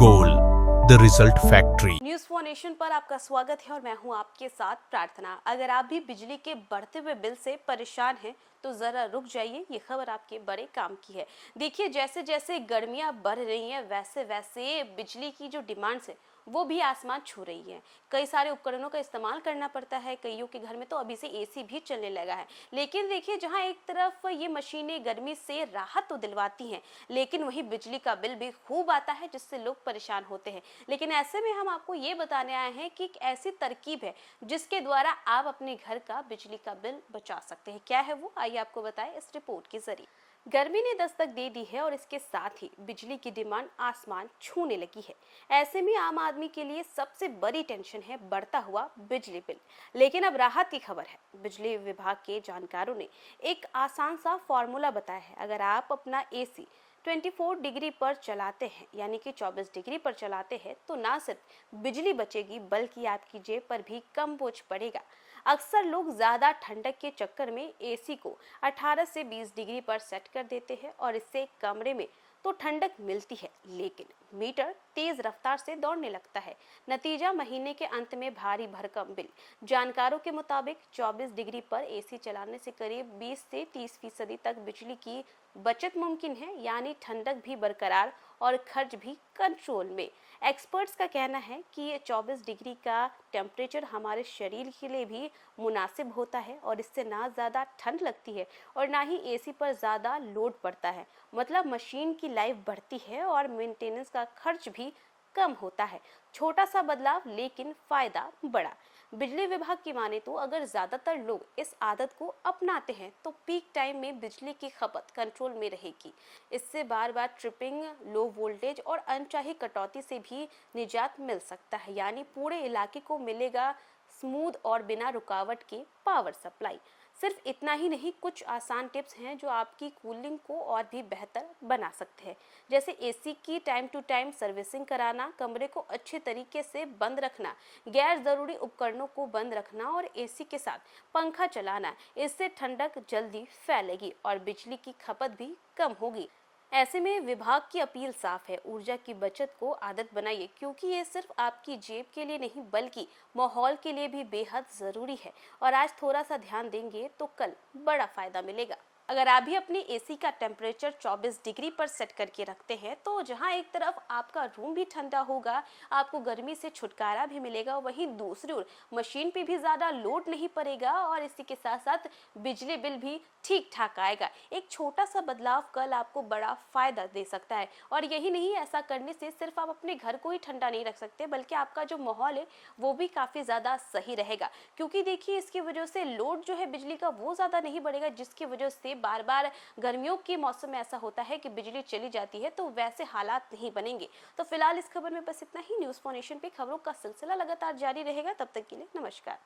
Goal the result factory. News for nation पर आपका स्वागत है और मैं हूं आपके साथ प्रार्थना। अगर आप भी बिजली के बढ़ते हुए बिल से परेशान हैं तो जरा रुक जाइए, ये खबर आपके बड़े काम की है। देखिए, जैसे जैसे गर्मियां बढ़ रही हैं वैसे वैसे बिजली की जो डिमांड्स है वो भी आसमान छू रही है। कई सारे उपकरणों का इस्तेमाल करना पड़ता है, कईयों के घर में तो अभी से एसी भी चलने लगा है। लेकिन देखिए, जहां एक तरफ ये मशीनें गर्मी से राहत तो दिलवाती हैं, लेकिन वहीं बिजली का बिल भी खूब आता है जिससे लोग परेशान होते हैं। लेकिन ऐसे में हम आपको ये बताने आए हैं कि एक ऐसी तरकीब है जिसके द्वारा आप अपने घर का बिजली का बिल बचा सकते हैं। क्या है वो, आइए आपको बताएं इस रिपोर्ट के जरिए। गर्मी ने दस्तक दे दी है और इसके साथ ही बिजली की डिमांड आसमान छूने लगी है। ऐसे में आम आदमी के लिए सबसे बड़ी टेंशन है बढ़ता हुआ बिजली बिल। लेकिन अब राहत की खबर है। बिजली विभाग के जानकारों ने एक आसान सा फॉर्मूला बताया है। अगर आप अपना एसी 24 डिग्री पर चलाते हैं, यानी कि 24 डिग्री पर चलाते हैं, तो ना सिर्फ बिजली बचेगी बल्कि आपकी जेब पर भी कम बोझ पड़ेगा। अक्सर लोग ज़्यादा ठंडक के चक्कर में एसी को 18 से 20 डिग्री पर सेट कर देते हैं और इससे कमरे में तो ठंडक मिलती है, लेकिन मीटर तेज रफ्तार से दौड़ने लगता है। नतीजा महीने के अंत में भारी भरकम बिल। जानकारों के मुताबिक 24 डिग्री पर एसी चलाने से करीब 20 से 30% तक बिजली की बचत मुमकिन है, यानी ठंडक भी बरकरार और खर्च भी कंट्रोल में। एक्सपर्ट्स का कहना है कि ये 24 डिग्री का टेम्परेचर हमारे शरीर के लिए भी मुनासिब होता है और इससे ना ज़्यादा ठंड लगती है और ना ही एसी पर ज़्यादा लोड पड़ता है। मतलब मशीन की लाइफ बढ़ती है और मेंटेनेंस का खर्च भी कम होता है। छोटा सा बदलाव लेकिन फायदा बड़ा। बिजली विभाग की माने तो अगर ज्यादातर लोग इस आदत को अपनाते हैं तो पीक टाइम में बिजली की खपत कंट्रोल में रहेगी। इससे बार बार ट्रिपिंग, लो वोल्टेज और अनचाही कटौती से भी निजात मिल सकता है, यानी पूरे इलाके को मिलेगा स्मूथ और बिना रुकावट के पावर सप्लाई। सिर्फ इतना ही नहीं, कुछ आसान टिप्स हैं जो आपकी कूलिंग को और भी बेहतर बना सकते हैं। जैसे एसी की टाइम टू टाइम सर्विसिंग कराना, कमरे को अच्छे तरीके से बंद रखना, गैर जरूरी उपकरणों को बंद रखना और एसी के साथ पंखा चलाना। इससे ठंडक जल्दी फैलेगी और बिजली की खपत भी कम होगी। ऐसे में विभाग की अपील साफ है, ऊर्जा की बचत को आदत बनाइए, क्योंकि ये सिर्फ आपकी जेब के लिए नहीं बल्कि माहौल के लिए भी बेहद जरूरी है। और आज थोड़ा सा ध्यान देंगे तो कल बड़ा फायदा मिलेगा। अगर आप भी अपने एसी का टेम्परेचर 24 डिग्री पर सेट करके रखते हैं तो जहां एक तरफ आपका रूम भी ठंडा होगा, आपको गर्मी से छुटकारा भी मिलेगा, वहीं दूसरी ओर मशीन पे भी ज़्यादा लोड नहीं पड़ेगा और इसी के साथ साथ बिजली बिल भी ठीक ठाक आएगा। एक छोटा सा बदलाव कल आपको बड़ा फायदा दे सकता है। और यही नहीं, ऐसा करने से सिर्फ आप अपने घर को ही ठंडा नहीं रख सकते बल्कि आपका जो माहौल है वो भी काफ़ी ज़्यादा सही रहेगा। क्योंकि देखिए, इसकी वजह से लोड जो है बिजली का वो ज़्यादा नहीं बढ़ेगा, जिसकी वजह से बार बार गर्मियों के मौसम में ऐसा होता है कि बिजली चली जाती है, तो वैसे हालात नहीं बनेंगे। तो फिलहाल इस खबर में बस इतना ही। न्यूज़ फॉर नेशन पे खबरों का सिलसिला लगातार जारी रहेगा। तब तक के लिए नमस्कार।